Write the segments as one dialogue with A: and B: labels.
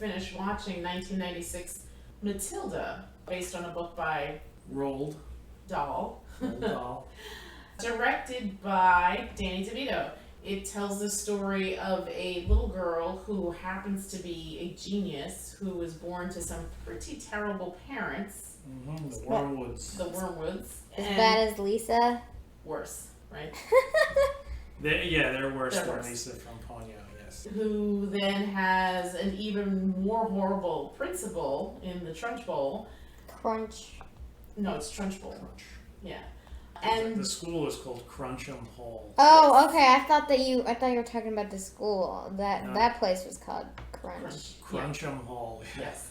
A: finish watching 1996 Matilda, based on a book by
B: Roald
A: Dahl.
B: Dahl.
A: Directed by Danny DeVito. It tells the story of a little girl who happens to be a genius who was born to some pretty terrible parents.
B: Mm-hmm. The Wormwoods.
A: The Wormwoods.
C: As bad as Lisa?
A: Worse, right?
B: They're worse than Lisa from Ponyo, yes.
A: Who then has an even more horrible principal in the Trunchbull. No, it's Trunchbull.
B: Crunch.
A: Yeah. And
B: the school is called Crunchbull Hall.
C: Oh, okay. I thought you were talking about the school. That place was called Crunch.
B: Crunchbull Hall.
A: Yes.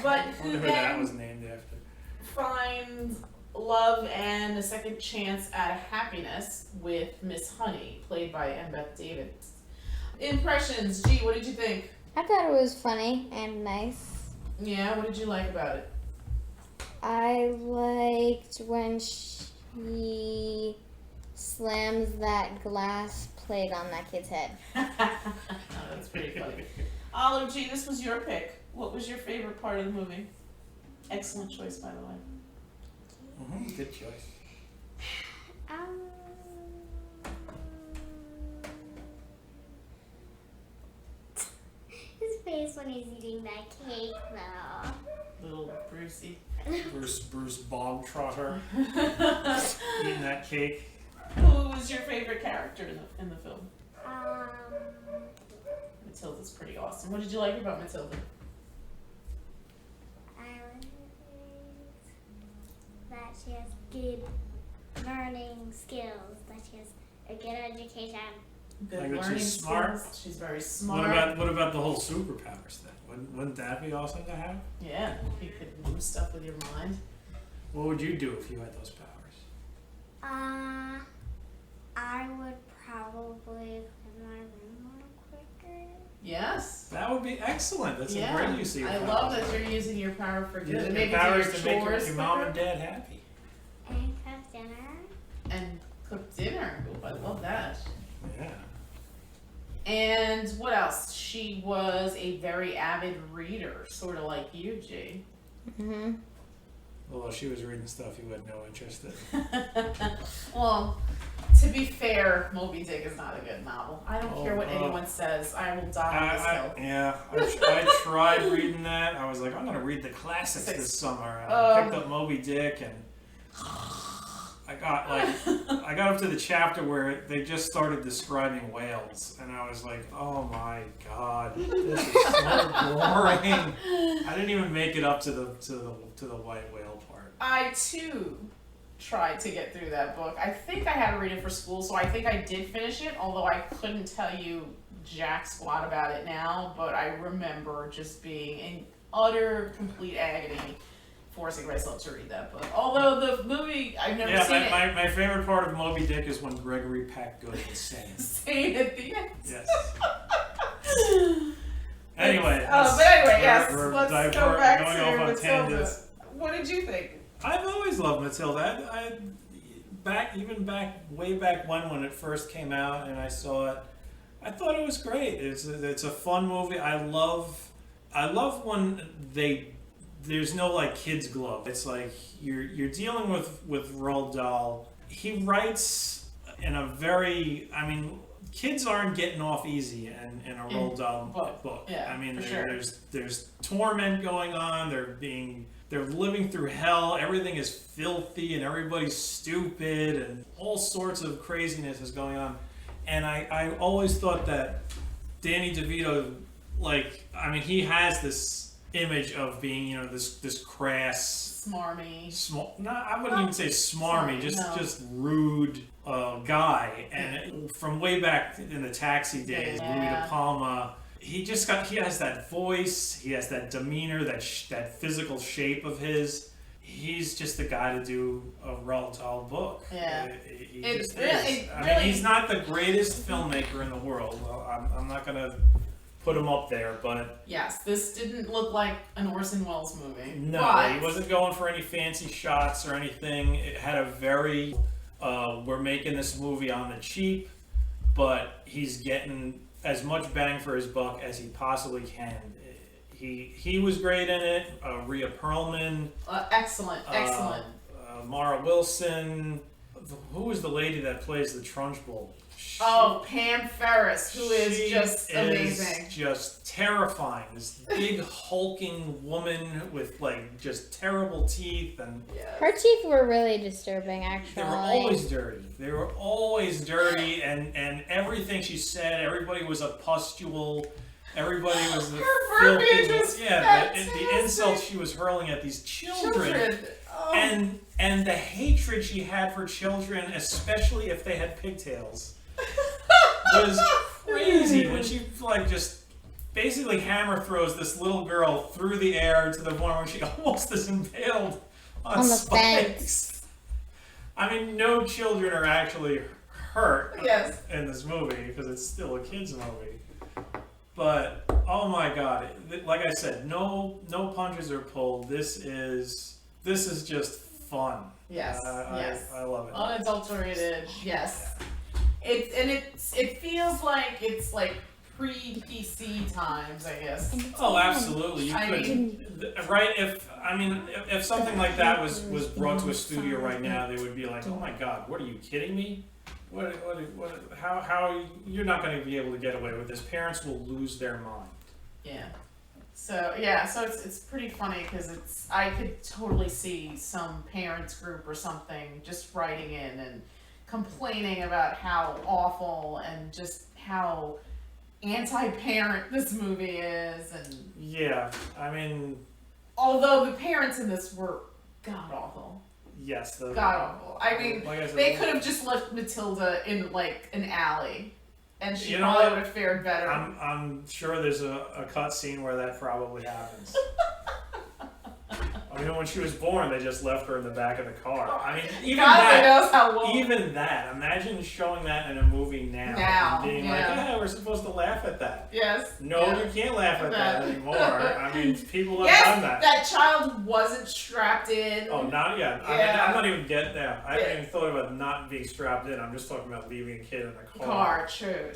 A: But who
B: who that was named after.
A: Finds love and a second chance at happiness with Miss Honey, played by Embeth Davidtz. Impressions, G, what did you think?
C: I thought it was funny and nice.
A: Yeah, what did you like about it?
C: I liked when she slams that glass plate on that kid's head.
A: Oh, that's pretty funny. Olive, G, this was your pick. What was your favorite part of the movie? Excellent choice, by the way.
B: Mm-hmm. Good choice.
D: His face when he's eating that cake, though.
A: Little Brucey.
B: Bruce Bogtrotter eating that cake.
A: Who was your favorite character in the film? Matilda's pretty awesome. What did you like about Matilda?
D: I like that she has good learning skills, that she has a good education.
A: Good
B: Like that
A: learning
B: she's smart?
A: skills. She's very smart.
B: What about the whole superpowers thing? Wouldn't that be awesome to have?
A: Yeah, you could move stuff with your mind.
B: What would you do if you had those powers?
D: I would probably clean my room a little quicker.
A: Yes.
B: That would be excellent. That's a
A: Yeah.
B: great use of your
A: I
B: powers.
A: love that you're using your power for good.
B: Using
A: And
B: your
A: maybe do
B: powers
A: your
B: to make
A: chores
B: your mom
A: quicker.
B: and dad happy.
D: And cook dinner.
A: And cook dinner. Ooh, I love that.
B: Yeah.
A: And what else? She was a very avid reader, sort of like you, G.
C: Mm-hmm.
B: Although she was reading stuff you had no interest in.
A: Well, to be fair, Moby Dick is not a good novel. I don't care what anyone says. I will die on this hill.
B: I tried reading that. I was like, I'm going to read the classics this summer. And I picked up Moby Dick, and I got up to the chapter where they just started describing whales, and I was like, oh my god, this is so boring. I didn't even make it up to the white whale part.
A: I too tried to get through that book. I think I had to read it for school, so I think I did finish it, although I couldn't tell you jack squat about it now, but I remember just being in utter, complete agony forcing myself to read that book. Although the movie, I've never seen it.
B: My favorite part of Moby Dick is when Gregory Peck goes insane.
A: Saying at the end.
B: Yes. Anyway.
A: Let's go back
B: going
A: to
B: off on
A: Matilda.
B: tangents.
A: What did you think?
B: I've always loved Matilda. Way back when it first came out and I saw it, I thought it was great. It's a fun movie. I love when there's no like kid's glove. It's like you're dealing with Roald Dahl. He writes in a very, kids aren't getting off easy in a Roald Dahl book.
A: Yeah,
B: there's torment going on. They're living through hell. Everything is filthy and everybody's stupid and all sorts of craziness is going on. And I always thought that Danny DeVito, he has this image of being, this crass,
A: smarmy.
B: I wouldn't even say smarmy, just rude guy. And from way back in the Taxi days, Louis De Palma, he has that voice, he has that demeanor, that physical shape of his. He's just the guy to do a Roald Dahl book.
A: Yeah.
B: He's not the greatest filmmaker in the world. Well, I'm not going to put him up there, but...
A: Yes, this didn't look like an Orson Welles movie.
B: No, he wasn't going for any fancy shots or anything. It had a very... we're making this movie on the cheap, but he's getting as much bang for his buck as he possibly can. He was great in it. Rhea Perlman.
A: Excellent.
B: Mara Wilson. Who was the lady that plays the Trunchbull?
A: Pam Ferris, who is just amazing.
B: Just terrifying. This big hulking woman with like just terrible teeth and.
A: Yes.
C: Her teeth were really disturbing, actually.
B: They were always dirty. They were always dirty, and everything she said, everybody was a pustule. Everybody was the
A: verbiage
B: filthy.
A: was
B: The insults she was hurling at these children.
A: Oh.
B: And the hatred she had for children, especially if they had pigtails, was crazy. When she like just basically hammer throws this little girl through the air to the point where she almost is impaled on
C: the
B: spikes. I mean, no children are actually hurt in this movie because it's still a kids movie. But oh my god, like I said, no punches are pulled. This is just fun.
A: Yes.
B: I love it.
A: Unadulterated. Yes. It feels like it's like pre-PC times, I guess.
B: Oh, absolutely. You could, right? If something like that was brought to a studio right now, they would be like, "Oh my God, what are you kidding me? How you're not going to be able to get away with this? Parents will lose their mind."
A: Yeah. So it's pretty funny because I could totally see some parents group or something just writing in and complaining about how awful and just how anti-parent this movie is. And
B: yeah, I mean,
A: although the parents in this were god awful.
B: Yes,
A: god awful. I mean,
B: like I said,
A: they could have just left Matilda in like an alley, and she probably would have fared better.
B: I'm sure there's a cut scene where that probably happens. I mean, when she was born, they just left her in the back of the car. I mean, even that. Imagine showing that in a movie now and being like, "Yeah, we're supposed to laugh at that."
A: Yes.
B: No, you can't laugh at that anymore. I mean, people have done that.
A: That child wasn't strapped in.
B: Oh, not yet. I mean, I'm not even getting there. I haven't even thought about not being strapped in. I'm just talking about leaving a kid in the car.
A: True.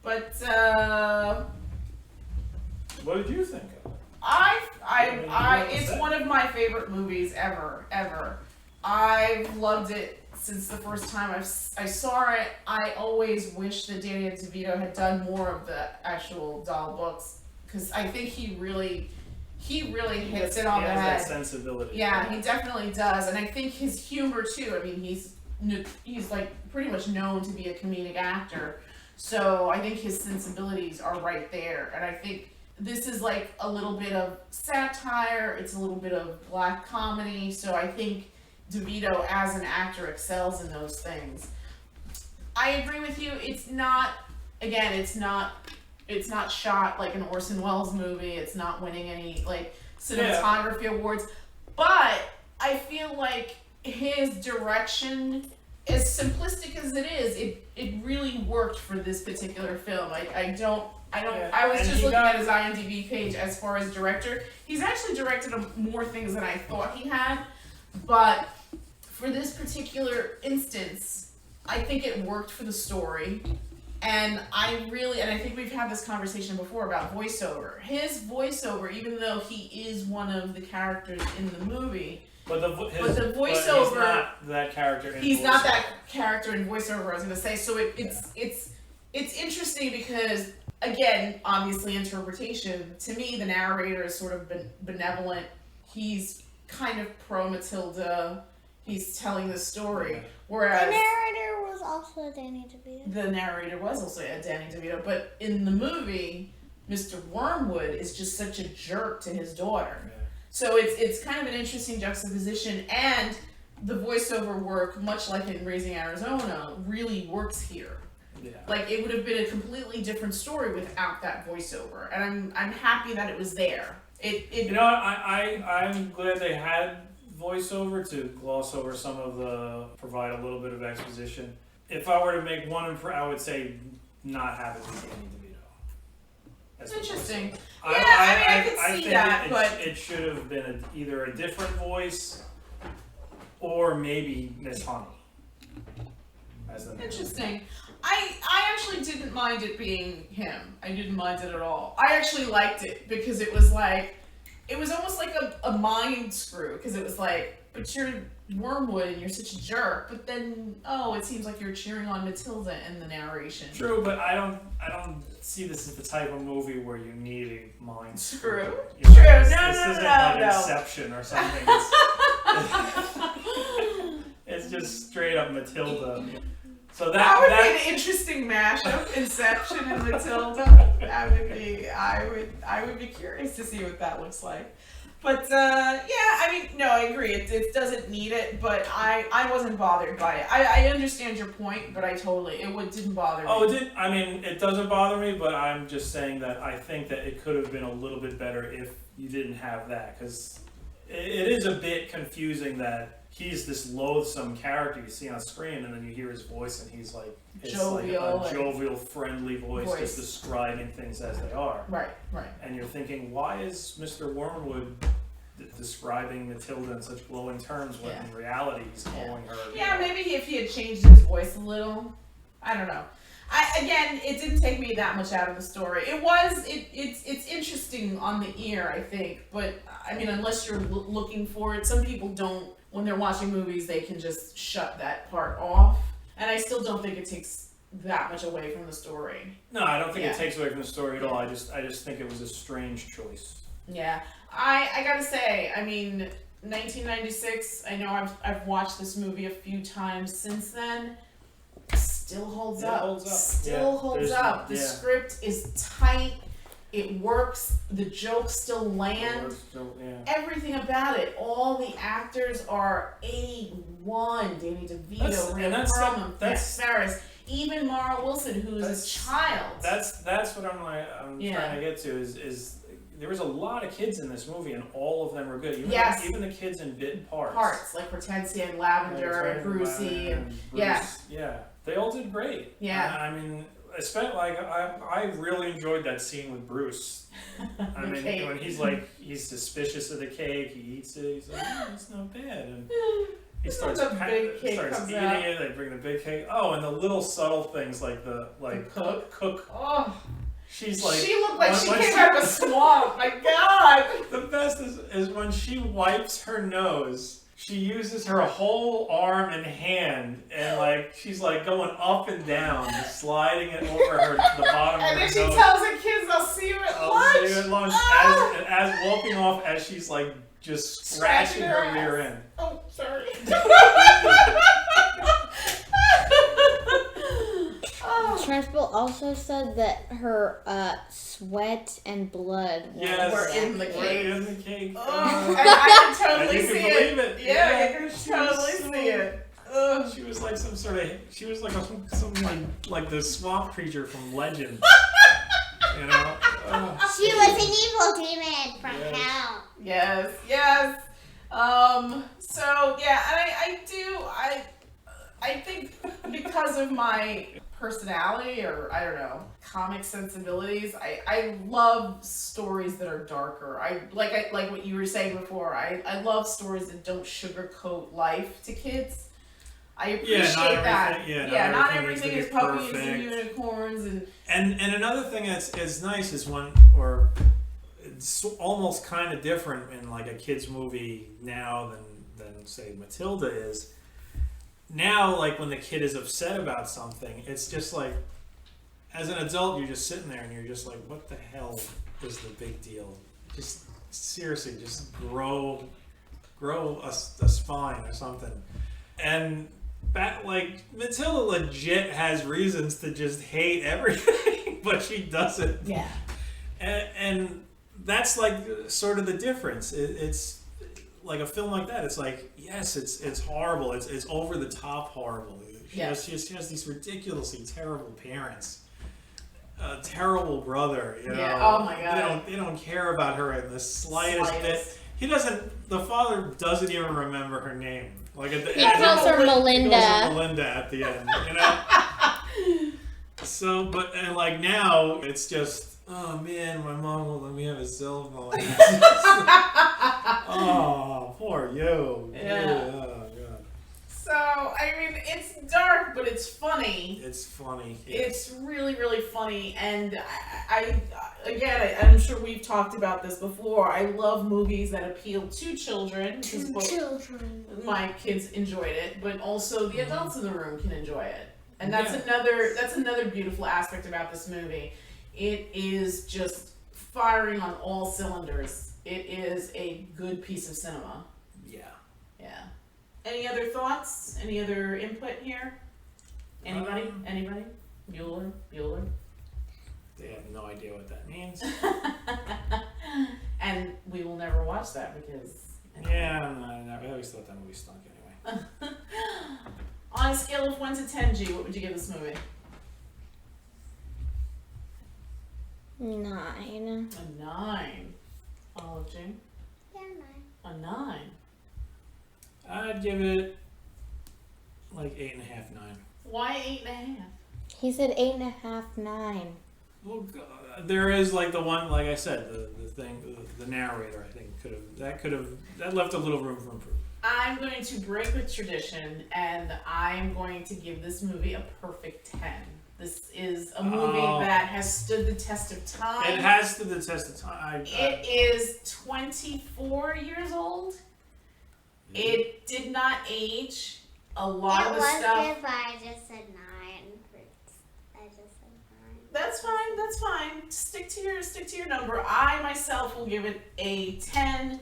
A: But
B: what did you think of it?
A: It's one of my favorite movies ever. I've loved it since the first time I saw it. I always wish that Danny DeVito had done more of the actual Dahl books because I think he really hits it on the head.
B: He has that sensibility.
A: Yeah, he definitely does, and I think his humor too. I mean, he's like pretty much known to be a comedic actor, so I think his sensibilities are right there, and I think. This is like a little bit of satire, it's a little bit of black comedy, so I think DeVito as an actor excels in those things. I agree with you, it's not shot like an Orson Welles movie, it's not winning any like cinematography awards, but I feel like his direction, as simplistic as it is, it really worked for this particular film. I was just looking at his IMDb page as far as director. He's actually directed more things than I thought he had, but for this particular instance, I think it worked for the story. And I think we've had this conversation before about voiceover. His voiceover, even though he is one of the characters in the movie, but the voiceover. But he's
B: not that character.
A: He's not that character in voiceover. I was going to say. So it's interesting because. Again, obviously interpretation. To me, the narrator is sort of benevolent. He's kind of pro Matilda. He's telling the story. Whereas
D: the narrator was also Danny DeVito. But in the
A: movie, Mr. Wormwood is just such a jerk to his daughter. Yeah. So it's kind of an interesting juxtaposition, and the voiceover work, much like in Raising Arizona, really works here. Yeah. Like it would have been a completely different story without that voiceover, and I'm happy that it was there.
B: I'm glad they had voiceover to gloss over some of provide a little bit of exposition. If I were to make one, I would say not have it be Danny DeVito.
A: That's interesting.
B: I
A: could see that, but
B: it should have been either a different voice or maybe Miss Honey.
A: Interesting. I actually didn't mind it being him. I didn't mind it at all. I actually liked it because it was almost like a mind screw, because it was like, but you're Wormwood and you're such a jerk, but then, it seems like you're cheering on Matilda in the narration.
B: True, but I don't see this as the type of movie where you need a mind screw.
A: True.
B: You know,
A: True.
B: This isn't like
A: No.
B: Inception or something. It's just straight up Matilda. So
A: that would be an interesting mashup, Inception and Matilda. That would be. I would be curious to see what that looks like. But I agree. It doesn't need it, but I wasn't bothered by it. I understand your point, but it didn't bother me.
B: Oh, it doesn't bother me, but I'm just saying that I think that it could have been a little bit better if you didn't have that, because it is a bit confusing that he's this loathsome character you see on screen, and then you hear his voice, and he's like, it's
A: jovial,
B: like a jovial, friendly voice just describing things as they are.
A: Right.
B: And you're thinking, why is Mr. Wormwood describing Matilda in such glowing terms when in reality he's calling her?
A: Yeah, maybe if he had changed his voice a little. I don't know. It didn't take me that much out of the story. It's interesting on the ear, I think, but I mean, unless you're looking for it, some people don't. When they're watching movies, they can just shut that part off, and I still don't think it takes that much away from the story.
B: No, I don't think it takes away from the story at all. I just think it was a strange choice.
A: Yeah, I gotta say, I mean, 1996. I know I've watched this movie a few times since then. Still holds up. Still holds up. The script is tight. It works. The jokes still land. Everything about it. All the actors are A1. Danny DeVito, Rhea, Perlman, Pam Ferris, even Mara Wilson, who's a child.
B: That's what I'm trying to get to is there was a lot of kids in this movie, and all of them were good. Even the kids in bit parts.
A: Like Hortensia and Lavender and Brucey and
B: Bruce. They all did great.
A: Yeah.
B: I mean, especially I really enjoyed that scene with Bruce. I mean, when he's suspicious of the cake, he eats it. He's like, it's not bad, and he starts eating it. They bring the big cake. Oh, and the little subtle things like the cook.
A: Oh.
B: She's like,
A: she looked like she came out of a swamp. My God.
B: The best is when she wipes her nose. She uses her whole arm and hand, and she's going up and down, sliding it over the bottom of her nose.
A: And then she tells her kids, "I'll see you at lunch."
B: See you at lunch. As walking off, as she's just scratching her rear end.
A: Oh, sorry.
C: Trunchbull also said that her sweat and blood
A: were in the cake.
B: Oh.
A: And I can totally
B: and you
A: see
B: can believe it.
A: Yeah, you can totally see it.
B: She was like like the swamp creature from Legend. You know?
D: She was an evil demon from hell.
A: Yes. So yeah, and I think because of my personality, or I don't know, comic sensibilities, I love stories that are darker. I like what you were saying before. I love stories that don't sugarcoat life to kids. I appreciate that. Not everything is puppies and unicorns
B: and another thing that's nice is it's almost kind of different in a kid's movie now than say Matilda is. Now, when the kid is upset about something, it's just as an adult, you're just sitting there and you're just like, what the hell is the big deal? Just seriously, just grow a spine or something. And Matilda legit has reasons to just hate everything, but she doesn't.
A: Yeah.
B: And that's sort of the difference. It's a film like that. It's yes, it's horrible. It's over the top horrible. She has these ridiculously terrible parents. A terrible brother, you know.
A: Yeah. Oh my God.
B: They don't care about her in the slightest bit. The father doesn't even remember her name.
C: He calls her Melinda.
B: He calls her Melinda at the end, you know. So, now it's just, oh man, my mom won't let me have a cell phone. Oh, poor you.
A: Yeah.
B: Oh God.
A: So, I mean, it's dark, but it's funny.
B: It's funny.
A: It's really, really funny, and I'm sure we've talked about this before. I love movies that appeal to children.
D: Children.
A: My kids enjoyed it, but also the adults in the room can enjoy it, and that's
B: Yeah.
A: another beautiful aspect about this movie. It is just firing on all cylinders. It is a good piece of cinema.
B: Yeah.
A: Yeah. Any other thoughts? Any other input here? Anybody? Anybody? Bueller?
B: They have no idea what that means.
A: And we will never watch that because.
B: Yeah, I always thought that movie stunk anyway.
A: On a scale of 1 to 10, G, what would you give this movie?
C: 9.
A: A 9. Olive G?
D: Yeah,
A: A 9.
B: I'd give it like 8.5, 9.
A: Why 8.5?
C: He said 8.5, 9.
B: Well, there is like the one, like I said, the thing, the narrator. I think that left a little room for improvement.
A: I'm going to break with tradition, and I'm going to give this movie a perfect 10. This is a movie that has stood the test of time.
B: It has stood the test of time.
A: It is 24 years old. It did not age. A lot of the stuff.
D: It was if I just said 9. I just said 9.
A: That's fine. That's fine. Stick to your number. I myself will give it a 10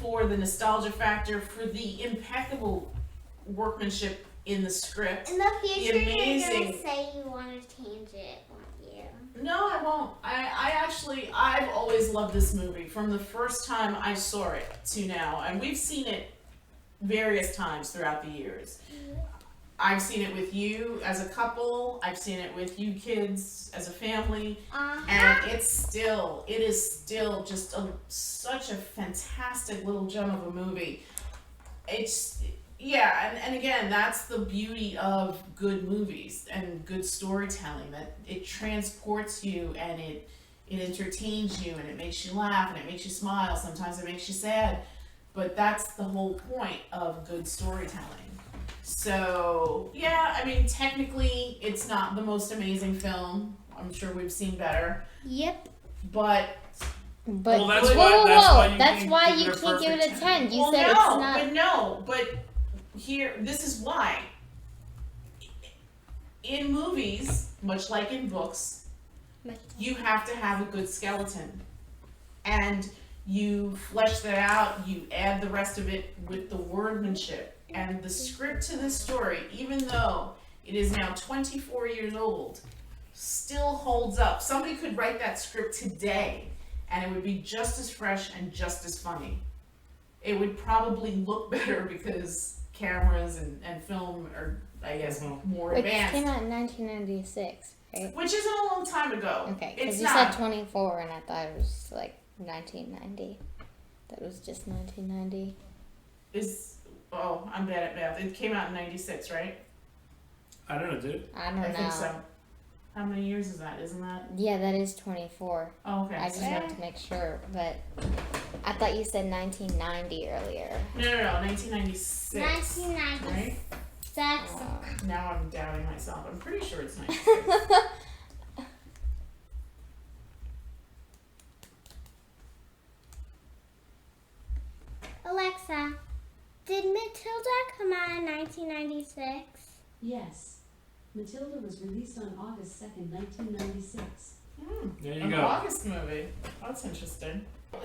A: for the nostalgia factor, for the impeccable workmanship in the script.
D: In the future, you're
A: amazing.
D: going to say you want to change it, won't you?
A: No, I won't. I've always loved this movie from the first time I saw it to now, and we've seen it various times throughout the years. I've seen it with you as a couple. I've seen it with you kids as a family, and it is still just such a fantastic little gem of a movie. And again, that's the beauty of good movies and good storytelling, that it transports you and it entertains you and it makes you laugh and it makes you smile. Sometimes it makes you sad, but that's the whole point of good storytelling. So, yeah, I mean, technically, it's not the most amazing film. I'm sure we've seen better.
D: Yep.
A: But
B: Well, that's
C: That's
B: why
C: why
B: you
C: you
B: can't
C: can't
B: give
C: give
B: it
C: it
B: a
C: a 10. You
A: well,
C: said it's not.
A: but here, this is why. In movies, much like in books, you have to have a good skeleton. And you flesh that out, you add the rest of it with the wordmanship. And the script to this story, even though it is now 24 years old, still holds up. Somebody could write that script today, and it would be just as fresh and just as funny. It would probably look better because cameras and film are, I guess, more
C: Which
A: advanced.
C: came out in 1996, right?
A: Which isn't a long time ago.
C: Okay,
A: It's
C: because you
A: not.
C: said 24 and I thought it was like 1990. That was just 1990.
A: I'm bad at math. It came out in 96, right?
B: I don't know, dude.
C: I don't know.
A: I think so. How many years is that? Isn't that?
C: Yeah, that is 24.
A: Oh, okay.
C: I just wanted to make sure, but I thought you said 1990 earlier.
A: No, 1996.
D: 1996.
A: Right? Now I'm doubting myself. I'm pretty sure it's 96.
D: Alexa, did Matilda come out in 1996?
E: Yes. Matilda was released on August 2nd, 1996.
B: There you
A: An
B: go.
A: August movie. That's interesting.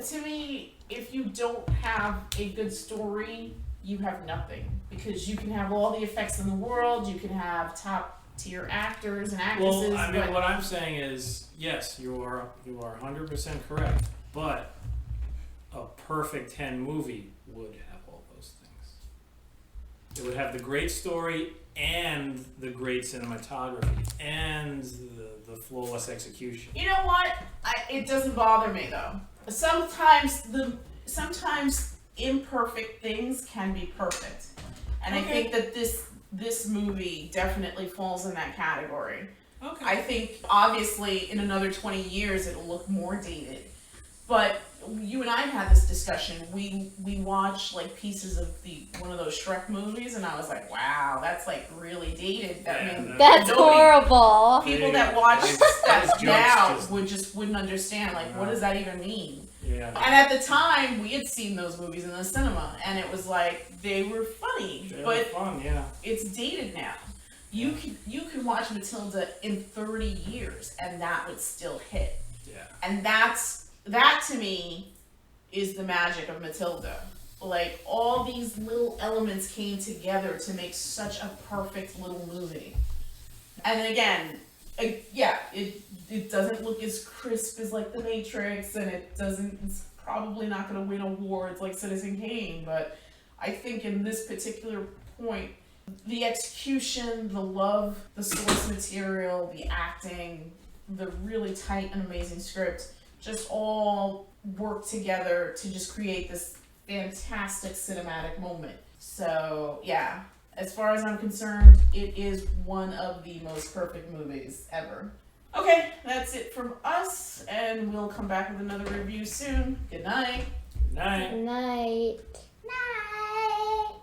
A: To me, if you don't have a good story, you have nothing. Because you can have all the effects in the world, you can have top tier actors and actresses.
B: Well, I mean,
A: but
B: what I'm saying is, yes, you are 100% correct, but a perfect 10 movie would have all those things. It would have the great story and the great cinematography and the flawless execution.
A: you know what? It doesn't bother me though. Sometimes imperfect things can be perfect, and I think that this movie definitely falls in that category.
B: Okay.
A: I think obviously in another 20 years it'll look more dated, But you and I had this discussion. We watched like pieces of one of those Shrek movies, and I was like, wow, that's like really dated. I mean,
C: That's horrible.
A: people that watch
B: Those
A: that
B: jokes
A: now
B: just-
A: wouldn't understand. Like, what does that even mean?
B: Yeah.
A: And at the time, we had seen those movies in the cinema, and it was like they were funny,
B: They were
A: but
B: fun, yeah.
A: it's dated now. You could watch Matilda in 30 years, and that would still hit.
B: Yeah.
A: And that to me is the magic of Matilda. Like, all these little elements came together to make such a perfect little movie. And then again, it doesn't look as crisp as like The Matrix, and it's probably not going to win awards like Citizen Kane, but I think in this particular point, the execution, the love, the source material, the acting, the really tight and amazing script, just all work together to just create this fantastic cinematic moment. So yeah, as far as I'm concerned, it is one of the most perfect movies ever. Okay, that's it from us, and we'll come back with another review soon. Good night.
B: Good night.
C: Good night.
D: Night.